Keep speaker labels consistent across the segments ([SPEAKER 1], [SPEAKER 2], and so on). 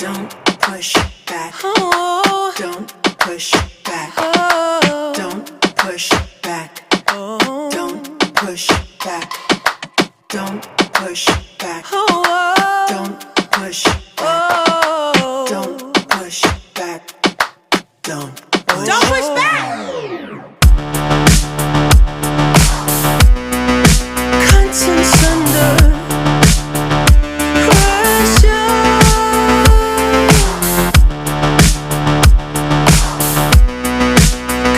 [SPEAKER 1] Don't push back. Oh. Don't push back. Oh. Don't push back. Oh. Don't push back. Don't push back. Oh. Don't push back. Oh. Don't push back. Don't push back. Contents under pressure.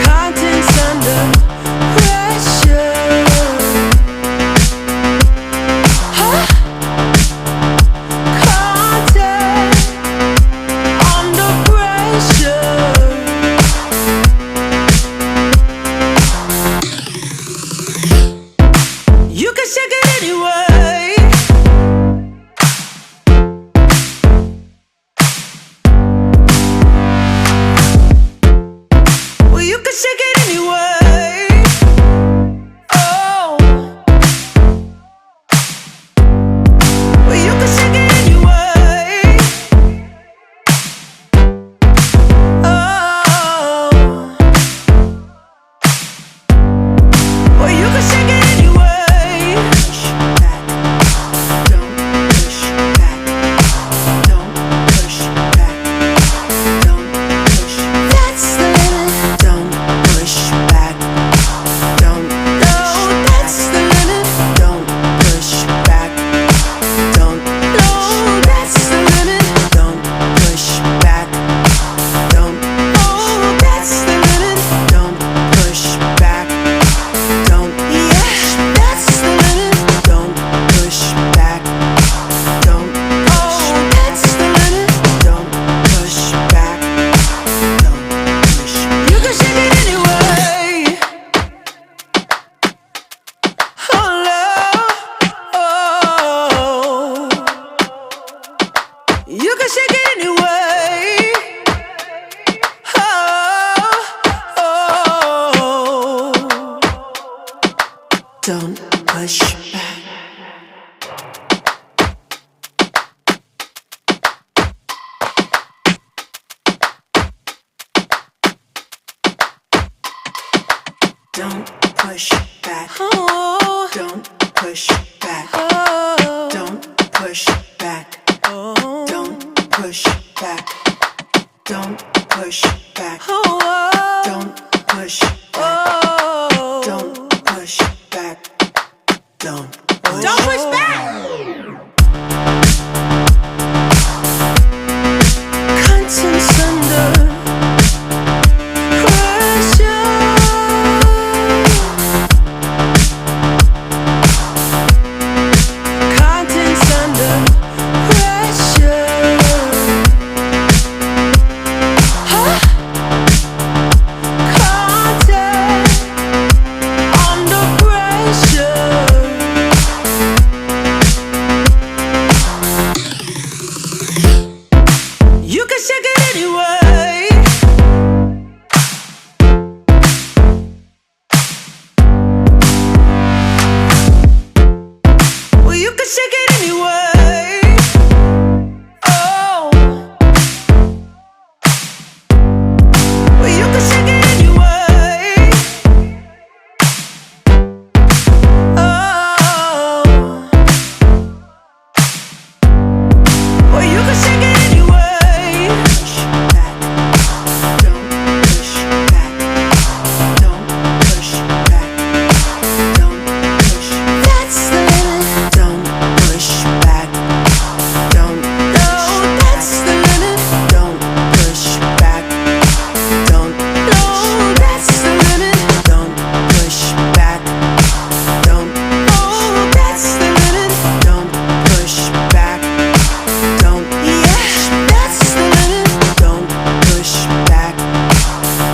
[SPEAKER 1] Contents under pressure. Huh? Content under pressure. You can shake it anyway. Well, you can shake it anyway. Oh. Well, you can shake it anyway. Oh. Well, you can shake it anyway. Push back. Don't push back. Don't push back. Don't push. That's the limit. Don't push back. Don't. No, that's the limit. Don't push back. Don't. No, that's the limit. Don't push back. Don't. Oh, that's the limit. Don't push back. Don't. Yeah, that's the limit. Don't push back. Don't. Oh, that's the limit. Don't push back. Don't push. You can shake it anyway. Oh, love. Oh. You can shake it anyway. Oh. Don't push back. Don't push back. Oh. Don't push back. Oh. Don't push back. Oh. Don't push back. Don't push back. Oh. Don't push back. Oh. Don't push back. Don't push back. Contents under pressure. Contents under pressure. Huh? Content under pressure. You can shake it anyway. Well, you can shake it anyway. Oh. Well, you can shake it anyway. Oh. Well, you can shake it anyway. Push back. Don't push back. Don't push back. Don't push. That's the limit. Don't push back. Don't. No, that's the limit. Don't push back. Don't. No, that's the limit. Don't push back. Don't. Oh, that's the limit. Don't push back. Don't. Yeah, that's the limit. Don't push back.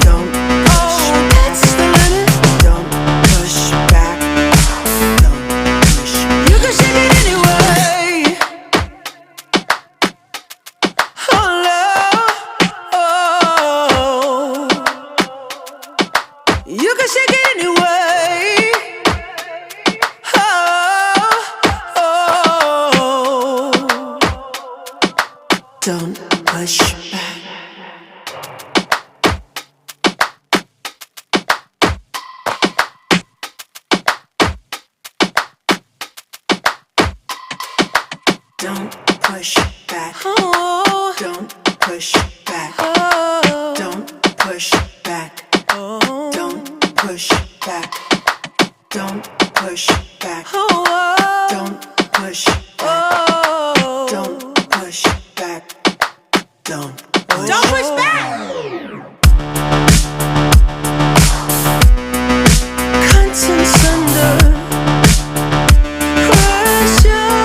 [SPEAKER 1] Don't. Oh, that's the limit. Don't push back. Don't push. You can shake it anyway. Oh, love. Oh. You can shake it anyway. Oh. Don't push back. Oh. Don't push back. Oh. Don't push back. Oh. Don't push back. Don't push back. Oh. Don't push back. Oh. Don't push back. Don't push back. Contents under pressure.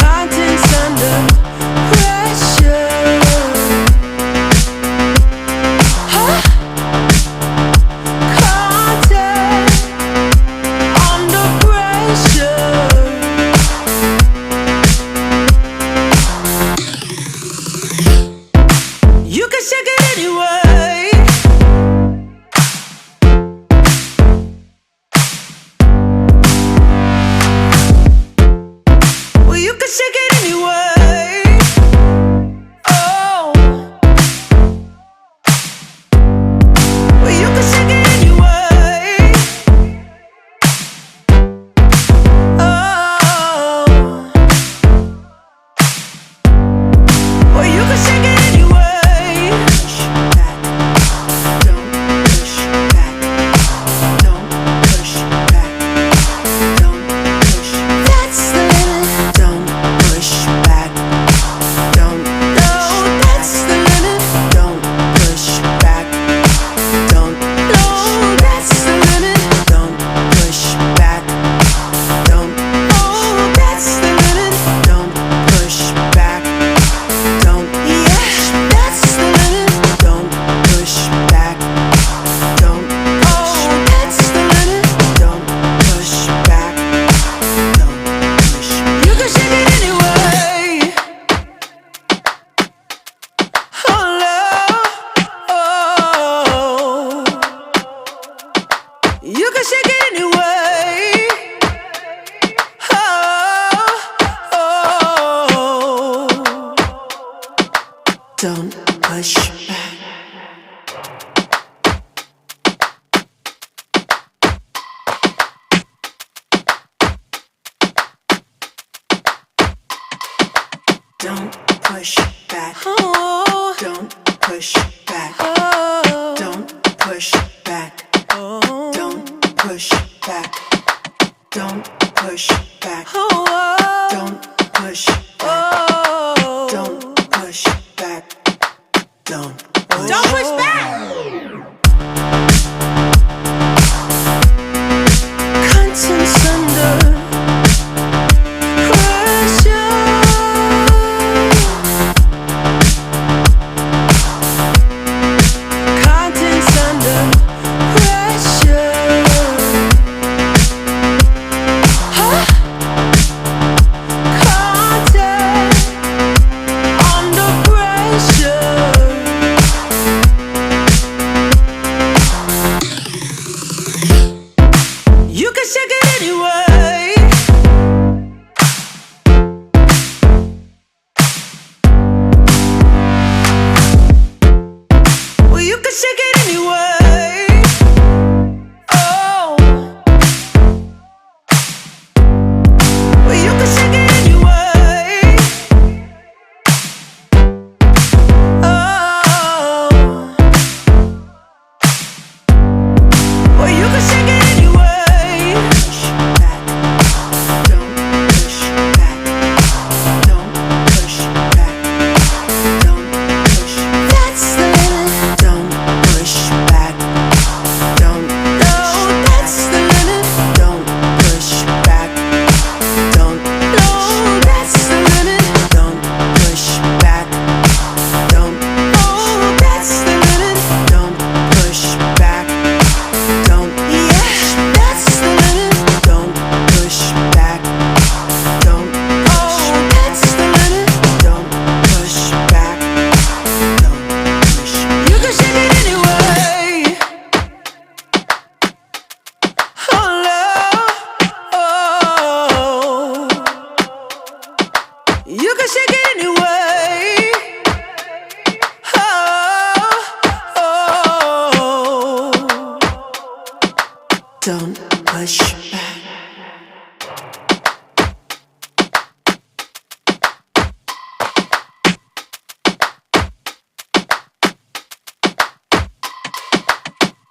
[SPEAKER 1] Contents under pressure. Huh? Content under pressure. You can shake it anyway. Well, you can shake it anyway. Oh. Well, you can shake it anyway. Oh. Well, you can shake it anyway. Push back. Don't push back. Don't push back. Don't push. That's the limit. Don't push back. Don't. No, that's the limit. Don't push back. Don't. No, that's the limit. Don't push back. Don't. Oh, that's the limit. Don't push back. Don't. Yeah, that's the limit. Don't push back. Don't. Oh, that's the limit. Don't push back. Don't push. You can shake it anyway. Oh, love. Oh. You can shake it anyway. Oh, oh. Don't push back. Don't push back. Oh. Don't push back. Oh. Don't push back. Oh. Don't push back. Don't push back. Oh. Don't push back. Oh. Don't push back. Don't push back. Contents under pressure. Contents under pressure. Huh? Content under pressure. You can shake it anyway. Well, you can shake it anyway. Oh. Well, you can shake it anyway. Oh. Well, you can shake it anyway. Push back. Don't push back. Don't push back. Don't push. That's the limit. Don't push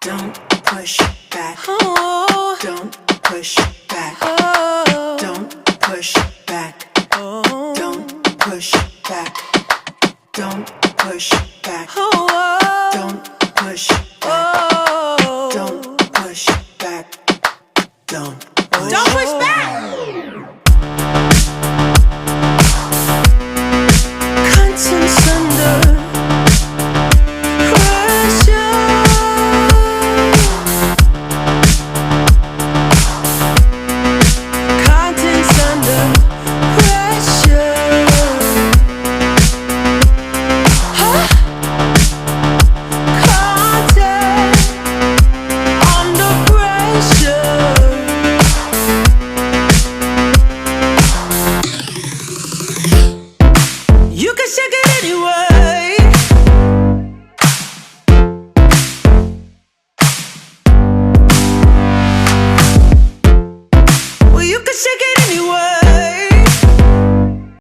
[SPEAKER 1] Don't push back. Oh. Don't push back. Oh. Don't push back. Oh. Don't push back. Don't push back. Oh. Don't push